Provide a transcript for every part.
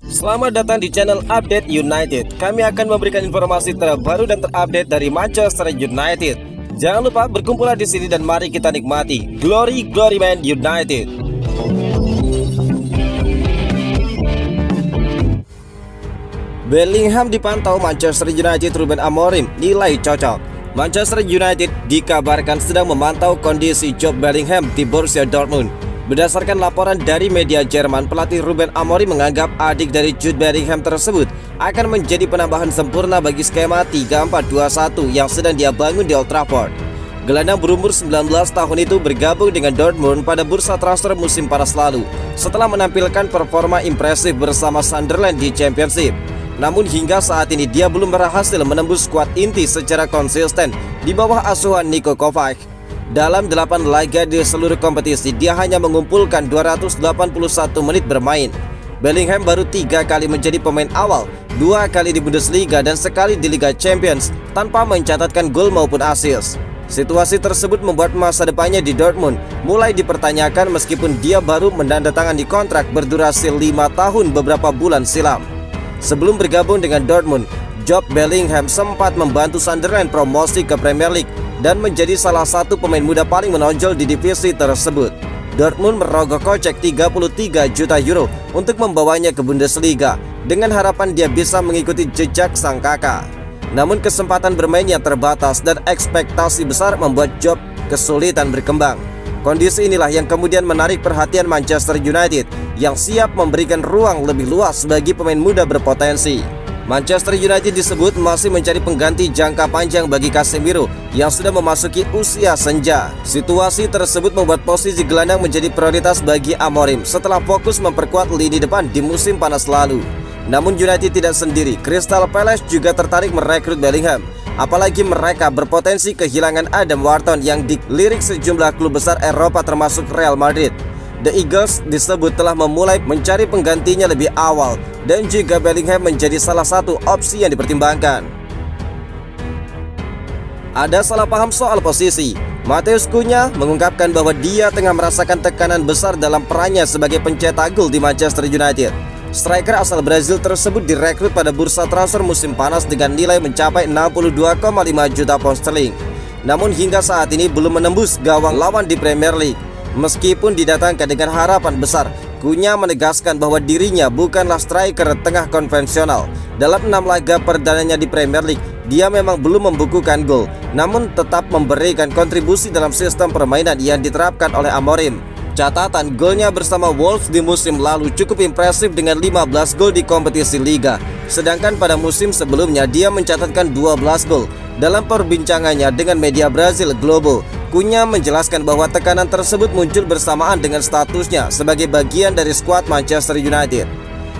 Selamat datang di channel Update United. Kami akan memberikan informasi terbaru dan terupdate dari Manchester United. Jangan lupa berkumpullah di sini dan mari kita nikmati Glory Man United. Bellingham dipantau Manchester United. Ruben Amorim nilai cocok. Manchester United dikabarkan sedang memantau kondisi Jude Bellingham di Borussia Dortmund. Berdasarkan laporan dari media Jerman, pelatih Ruben Amorim menganggap adik dari Jude Bellingham tersebut akan menjadi penambahan sempurna bagi skema 3-4-2-1 yang sedang dia bangun di Old Trafford. Gelandang berumur 19 tahun itu bergabung dengan Dortmund pada bursa transfer musim panas lalu setelah menampilkan performa impresif bersama Sunderland di Championship. Namun hingga saat ini dia belum berhasil menembus skuad inti secara konsisten di bawah asuhan Niko Kovac. Dalam 8 laga di seluruh kompetisi, dia hanya mengumpulkan 281 menit bermain. Bellingham baru 3 kali menjadi pemain awal, 2 kali di Bundesliga dan sekali di Liga Champions tanpa mencatatkan gol maupun assist. Situasi tersebut membuat masa depannya di Dortmund mulai dipertanyakan meskipun dia baru menandatangani kontrak berdurasi 5 tahun beberapa bulan silam. Sebelum bergabung dengan Dortmund, Jude Bellingham sempat membantu Sunderland promosi ke Premier League dan menjadi salah satu pemain muda paling menonjol di divisi tersebut. Dortmund merogoh kocek 33 juta euro untuk membawanya ke Bundesliga dengan harapan dia bisa mengikuti jejak sang kakak. Namun kesempatan bermainnya terbatas dan ekspektasi besar membuat Jude kesulitan berkembang. Kondisi inilah yang kemudian menarik perhatian Manchester United yang siap memberikan ruang lebih luas bagi pemain muda berpotensi. Manchester United disebut masih mencari pengganti jangka panjang bagi Casemiro yang sudah memasuki usia senja. Situasi tersebut membuat posisi gelandang menjadi prioritas bagi Amorim setelah fokus memperkuat lini depan di musim panas lalu. Namun United tidak sendiri, Crystal Palace juga tertarik merekrut Bellingham. Apalagi mereka berpotensi kehilangan Adam Wharton yang dilirik sejumlah klub besar Eropa termasuk Real Madrid. The Eagles disebut telah memulai mencari penggantinya lebih awal dan juga Bellingham menjadi salah satu opsi yang dipertimbangkan. Ada salah paham soal posisi. Matheus Cunha mengungkapkan bahwa dia tengah merasakan tekanan besar dalam perannya sebagai pencetak gol di Manchester United. Striker asal Brazil tersebut direkrut pada bursa transfer musim panas dengan nilai mencapai 62,5 juta pound sterling. Namun hingga saat ini belum menembus gawang lawan di Premier League. Meskipun didatangkan dengan harapan besar, Cunha menegaskan bahwa dirinya bukanlah striker tengah konvensional. Dalam 6 laga perdananya di Premier League, dia memang belum membukukan gol, namun tetap memberikan kontribusi dalam sistem permainan yang diterapkan oleh Amorim. Catatan golnya bersama Wolves di musim lalu cukup impresif dengan 15 gol di kompetisi Liga. Sedangkan pada musim sebelumnya dia mencatatkan 12 gol. Dalam perbincangannya dengan media Brazil Globo, Cunha menjelaskan bahwa tekanan tersebut muncul bersamaan dengan statusnya sebagai bagian dari skuad Manchester United.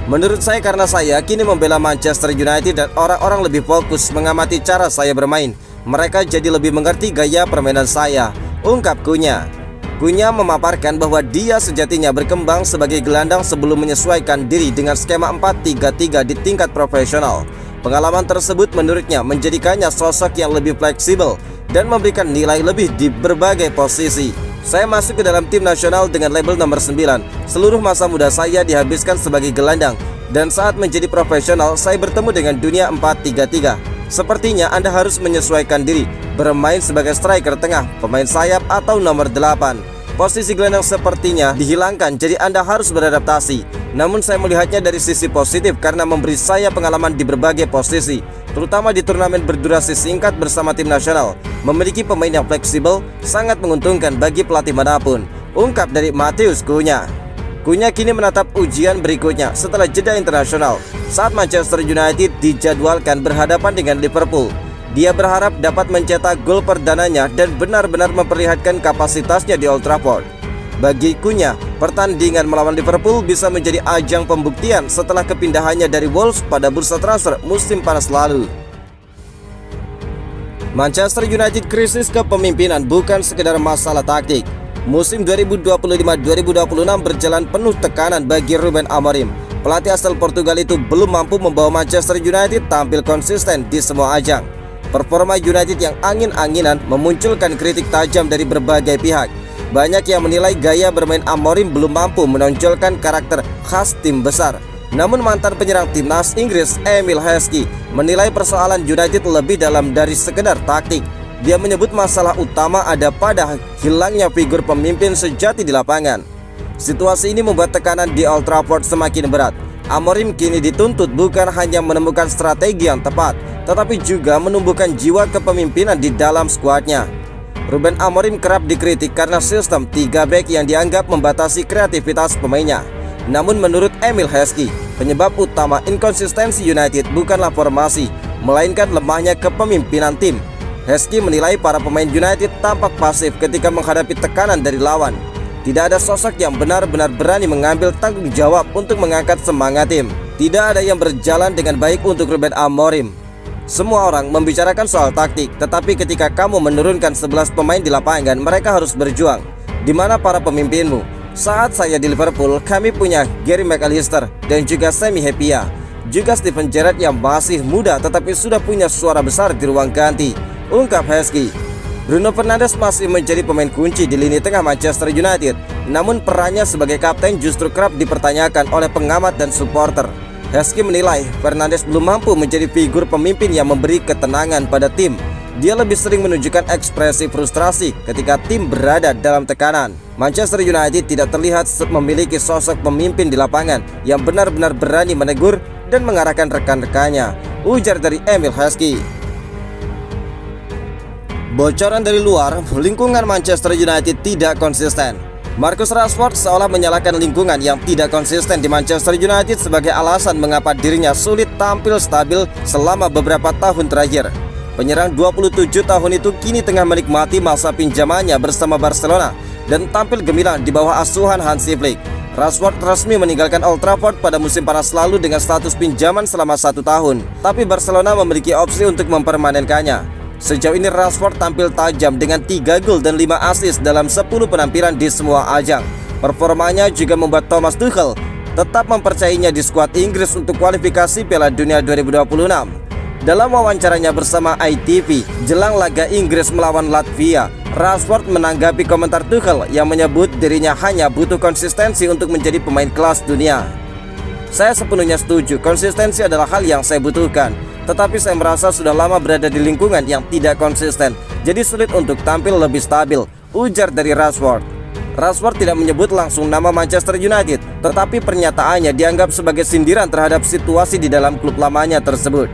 Menurut saya karena saya kini membela Manchester United dan orang-orang lebih fokus mengamati cara saya bermain. Mereka jadi lebih mengerti gaya permainan saya, ungkap Cunha. Cunha memaparkan bahwa dia sejatinya berkembang sebagai gelandang sebelum menyesuaikan diri dengan skema 4-3-3 di tingkat profesional. Pengalaman tersebut menurutnya menjadikannya sosok yang lebih fleksibel dan memberikan nilai lebih di berbagai posisi. Saya masuk ke dalam tim nasional dengan label nomor 9. Seluruh masa muda saya dihabiskan sebagai gelandang dan saat menjadi profesional saya bertemu dengan dunia 4-3-3. Sepertinya Anda harus menyesuaikan diri, bermain sebagai striker tengah, pemain sayap atau nomor 8. Posisi gelandang sepertinya dihilangkan, jadi Anda harus beradaptasi. Namun saya melihatnya dari sisi positif karena memberi saya pengalaman di berbagai posisi, terutama di turnamen berdurasi singkat bersama tim nasional. Memiliki pemain yang fleksibel sangat menguntungkan bagi pelatih manapun, ungkap dari Matheus Cunha. Cunha kini menatap ujian berikutnya setelah jeda internasional saat Manchester United dijadwalkan berhadapan dengan Liverpool. Dia berharap dapat mencetak gol perdananya dan benar-benar memperlihatkan kapasitasnya di Old Trafford. Bagi Cunha, pertandingan melawan Liverpool bisa menjadi ajang pembuktian setelah kepindahannya dari Wolves pada bursa transfer musim panas lalu. Manchester United krisis kepemimpinan bukan sekedar masalah taktik. Musim 2025-2026 berjalan penuh tekanan bagi Ruben Amorim. Pelatih asal Portugal itu belum mampu membawa Manchester United tampil konsisten di semua ajang. Performa United yang angin-anginan memunculkan kritik tajam dari berbagai pihak. Banyak yang menilai gaya bermain Amorim belum mampu menonjolkan karakter khas tim besar. Namun mantan penyerang timnas Inggris Emile Heskey menilai persoalan United lebih dalam dari sekedar taktik. Dia menyebut masalah utama ada pada hilangnya figur pemimpin sejati di lapangan. Situasi ini membuat tekanan di Old Trafford semakin berat. Amorim kini dituntut bukan hanya menemukan strategi yang tepat, tetapi juga menumbuhkan jiwa kepemimpinan di dalam skuadnya. Ruben Amorim kerap dikritik karena sistem 3 back yang dianggap membatasi kreativitas pemainnya. Namun menurut Emile Heskey, penyebab utama inkonsistensi United bukanlah formasi, melainkan lemahnya kepemimpinan tim. Heskey menilai para pemain United tampak pasif ketika menghadapi tekanan dari lawan. Tidak ada sosok yang benar-benar berani mengambil tanggung jawab untuk mengangkat semangat tim. Tidak ada yang berjalan dengan baik untuk Ruben Amorim. Semua orang membicarakan soal taktik, tetapi ketika kamu menurunkan 11 pemain di lapangan, mereka harus berjuang. Di mana para pemimpinmu? Saat saya di Liverpool, kami punya Gary McAllister dan juga Sami Hyypiä, juga Steven Gerrard yang masih muda tetapi sudah punya suara besar di ruang ganti, ungkap Heskey. Bruno Fernandes masih menjadi pemain kunci di lini tengah Manchester United, namun perannya sebagai kapten justru kerap dipertanyakan oleh pengamat dan supporter. Heskey menilai Fernandes belum mampu menjadi figur pemimpin yang memberi ketenangan pada tim. Dia lebih sering menunjukkan ekspresi frustrasi ketika tim berada dalam tekanan. Manchester United tidak terlihat memiliki sosok pemimpin di lapangan yang benar-benar berani menegur dan mengarahkan rekan-rekannya, ujar dari Emile Heskey. Bocoran dari luar, lingkungan Manchester United tidak konsisten. Marcus Rashford seolah menyalahkan lingkungan yang tidak konsisten di Manchester United sebagai alasan mengapa dirinya sulit tampil stabil selama beberapa tahun terakhir. Penyerang 27 tahun itu kini tengah menikmati masa pinjamannya bersama Barcelona dan tampil gemilang di bawah asuhan Hansi Flick. Rashford resmi meninggalkan Old Trafford pada musim panas lalu dengan status pinjaman selama 1 tahun, tapi Barcelona memiliki opsi untuk mempermanenkannya. Sejauh ini Rashford tampil tajam dengan 3 gol dan 5 assist dalam 10 penampilan di semua ajang. Performanya juga membuat Thomas Tuchel tetap mempercayainya di skuad Inggris untuk kualifikasi Piala Dunia 2026. Dalam wawancaranya bersama ITV jelang laga Inggris melawan Latvia, Rashford menanggapi komentar Tuchel yang menyebut dirinya hanya butuh konsistensi untuk menjadi pemain kelas dunia. Saya sepenuhnya setuju, konsistensi adalah hal yang saya butuhkan. Tetapi saya merasa sudah lama berada di lingkungan yang tidak konsisten, jadi sulit untuk tampil lebih stabil, ujar dari Rashford. Rashford tidak menyebut langsung nama Manchester United, tetapi pernyataannya dianggap sebagai sindiran terhadap situasi di dalam klub lamanya tersebut.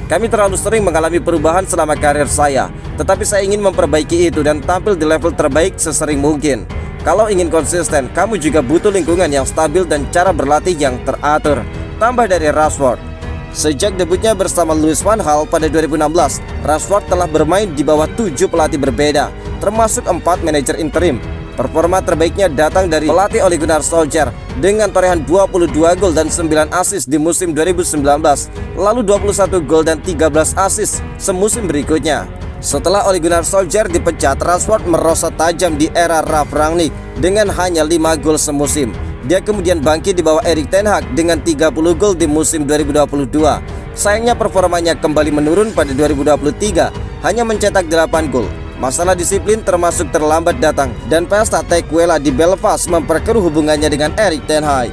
Kami terlalu sering mengalami perubahan selama karir saya, tetapi saya ingin memperbaiki itu dan tampil di level terbaik sesering mungkin. Kalau ingin konsisten, kamu juga butuh lingkungan yang stabil dan cara berlatih yang teratur, tambah dari Rashford. Sejak debutnya bersama Louis van Gaal pada 2016, Rashford telah bermain di bawah 7 pelatih berbeda, termasuk 4 manajer interim. Performa terbaiknya datang dari pelatih Ole Gunnar Solskjaer dengan torehan 22 gol dan 9 assist di musim 2019, lalu 21 gol dan 13 assist semusim berikutnya. Setelah Ole Gunnar Solskjaer dipecat, Rashford merosot tajam di era Ralf Rangnick dengan hanya 5 gol semusim. Dia kemudian bangkit di bawah Erik ten Hag dengan 30 gol di musim 2022. Sayangnya performanya kembali menurun pada 2023, hanya mencetak 8 gol. Masalah disiplin termasuk terlambat datang dan pesta Tequila di Belfast memperkeruh hubungannya dengan Erik ten Hag.